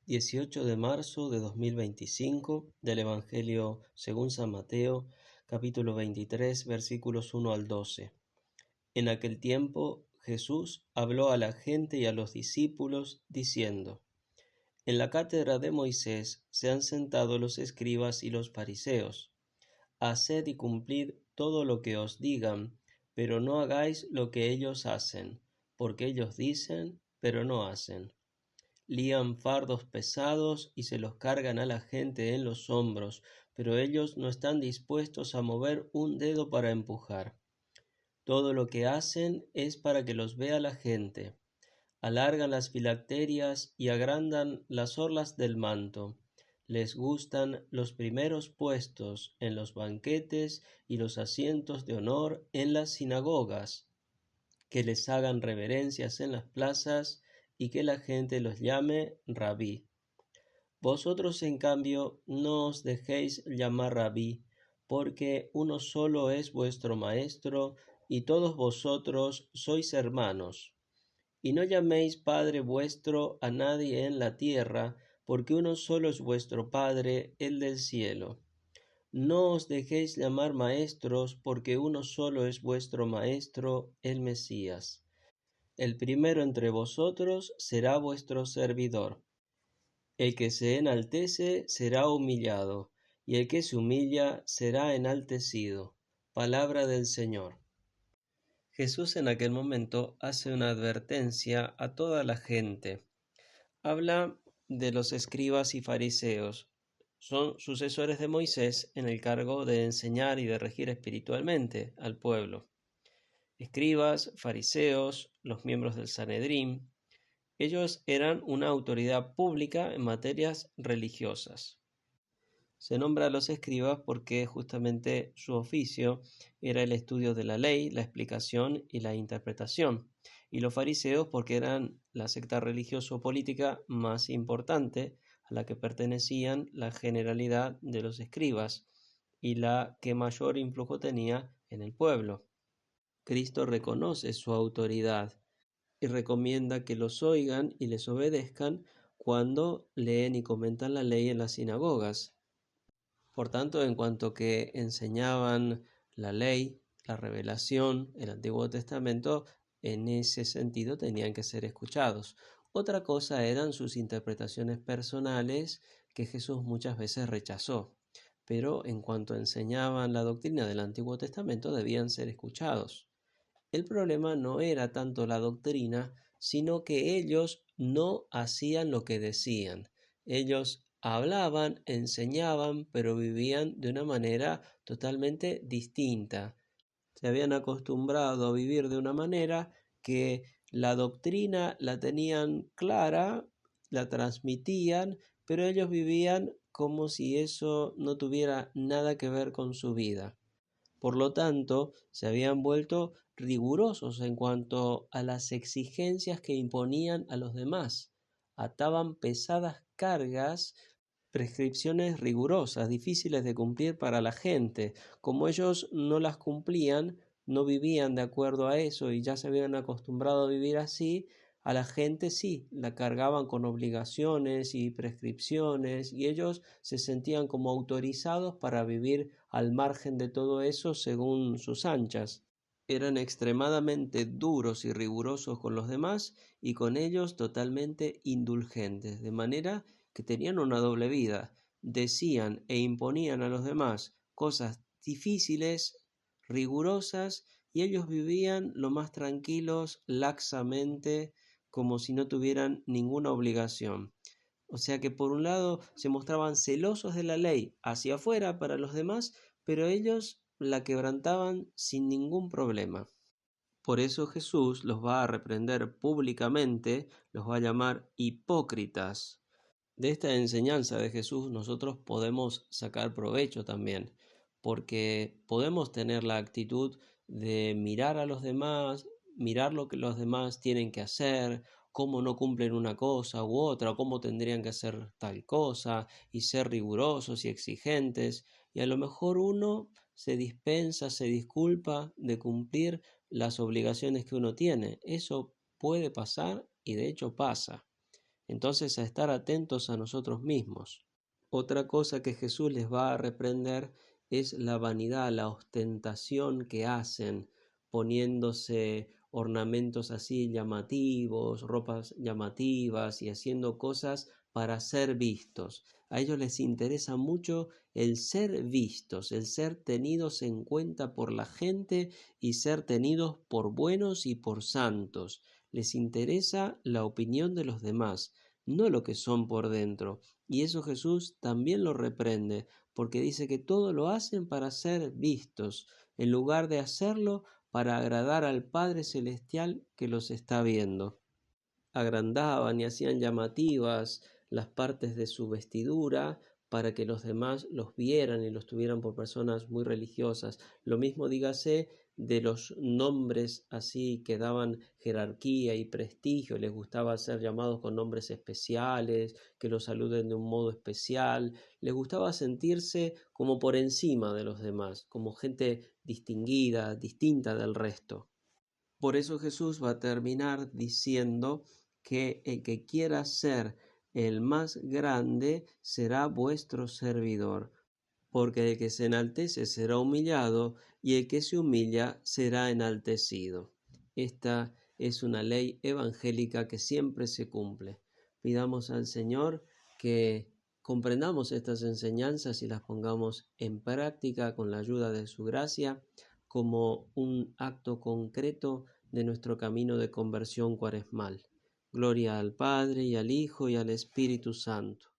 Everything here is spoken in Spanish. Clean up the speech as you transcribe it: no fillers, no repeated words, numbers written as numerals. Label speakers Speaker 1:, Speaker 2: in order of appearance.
Speaker 1: 18 de marzo de 2025 del Evangelio según San Mateo, capítulo 23, versículos 1 al 12. En aquel tiempo Jesús habló a la gente y a los discípulos, diciendo: En la cátedra de Moisés se han sentado los escribas y los fariseos. Haced y cumplid todo lo que os digan, pero no hagáis lo que ellos hacen, porque ellos dicen, pero no hacen. Lían fardos pesados y se los cargan a la gente en los hombros, pero ellos no están dispuestos a mover un dedo para empujar. Todo lo que hacen es para que los vea la gente. Alargan las filacterias y agrandan las orlas del manto. Les gustan los primeros puestos en los banquetes y los asientos de honor en las sinagogas, que les hagan reverencias en las plazas y que la gente los llame rabí. Vosotros, en cambio, no os dejéis llamar rabí, porque uno solo es vuestro maestro, y todos vosotros sois hermanos. Y no llaméis Padre vuestro a nadie en la tierra, porque uno solo es vuestro Padre, el del cielo. No os dejéis llamar maestros, porque uno solo es vuestro Maestro, el Mesías. El primero entre vosotros será vuestro servidor. El que se enaltece será humillado, y el que se humilla será enaltecido. Palabra del Señor. Jesús en aquel momento hace una advertencia a toda la gente. Habla de los escribas y fariseos. Son sucesores de Moisés en el cargo de enseñar y de regir espiritualmente al pueblo. Escribas, fariseos, los miembros del Sanedrín, ellos eran una autoridad pública en materias religiosas. Se nombra a los escribas porque justamente su oficio era el estudio de la ley, la explicación y la interpretación, y los fariseos porque eran la secta religioso-política más importante a la que pertenecían la generalidad de los escribas y la que mayor influjo tenía en el pueblo. Cristo reconoce su autoridad y recomienda que los oigan y les obedezcan cuando leen y comentan la ley en las sinagogas. Por tanto, en cuanto que enseñaban la ley, la revelación, el Antiguo Testamento, en ese sentido tenían que ser escuchados. Otra cosa eran sus interpretaciones personales que Jesús muchas veces rechazó, pero en cuanto enseñaban la doctrina del Antiguo Testamento debían ser escuchados. El problema no era tanto la doctrina, sino que ellos no hacían lo que decían. Ellos hablaban, enseñaban, pero vivían de una manera totalmente distinta. Se habían acostumbrado a vivir de una manera que la doctrina la tenían clara, la transmitían, pero ellos vivían como si eso no tuviera nada que ver con su vida. Por lo tanto, se habían vuelto rigurosos en cuanto a las exigencias que imponían a los demás. Ataban pesadas cargas, prescripciones rigurosas, difíciles de cumplir para la gente. Como ellos no las cumplían, no vivían de acuerdo a eso y ya se habían acostumbrado a vivir así, a la gente sí, la cargaban con obligaciones y prescripciones y ellos se sentían como autorizados para vivir al margen de todo eso según sus anchas. Eran extremadamente duros y rigurosos con los demás y con ellos totalmente indulgentes, de manera que tenían una doble vida. Decían e imponían a los demás cosas difíciles, rigurosas, y ellos vivían lo más tranquilos, laxamente, como si no tuvieran ninguna obligación. O sea que por un lado se mostraban celosos de la ley hacia afuera para los demás, pero ellos la quebrantaban sin ningún problema. Por eso Jesús los va a reprender públicamente, los va a llamar hipócritas. De esta enseñanza de Jesús nosotros podemos sacar provecho también, porque podemos tener la actitud de mirar a los demás, mirar lo que los demás tienen que hacer, cómo no cumplen una cosa u otra, o cómo tendrían que hacer tal cosa, y ser rigurosos y exigentes, y a lo mejor uno se dispensa, se disculpa de cumplir las obligaciones que uno tiene. Eso puede pasar y de hecho pasa. Entonces, a estar atentos a nosotros mismos. Otra cosa que Jesús les va a reprender es la vanidad, la ostentación que hacen, poniéndose ornamentos así llamativos, ropas llamativas y haciendo cosas para ser vistos. A ellos les interesa mucho el ser vistos, el ser tenidos en cuenta por la gente y ser tenidos por buenos y por santos. Les interesa la opinión de los demás, no lo que son por dentro. Y eso Jesús también lo reprende, porque dice que todo lo hacen para ser vistos, en lugar de hacerlo para agradar al Padre Celestial que los está viendo. Agrandaban y hacían llamativas las partes de su vestidura para que los demás los vieran y los tuvieran por personas muy religiosas. Lo mismo dígase de los nombres así que daban jerarquía y prestigio, les gustaba ser llamados con nombres especiales, que los saluden de un modo especial, les gustaba sentirse como por encima de los demás, como gente distinguida, distinta del resto. Por eso Jesús va a terminar diciendo que el que quiera ser el más grande será vuestro servidor, porque el que se enaltece será humillado y el que se humilla será enaltecido. Esta es una ley evangélica que siempre se cumple. Pidamos al Señor que comprendamos estas enseñanzas y las pongamos en práctica con la ayuda de su gracia como un acto concreto de nuestro camino de conversión cuaresmal. Gloria al Padre y al Hijo y al Espíritu Santo.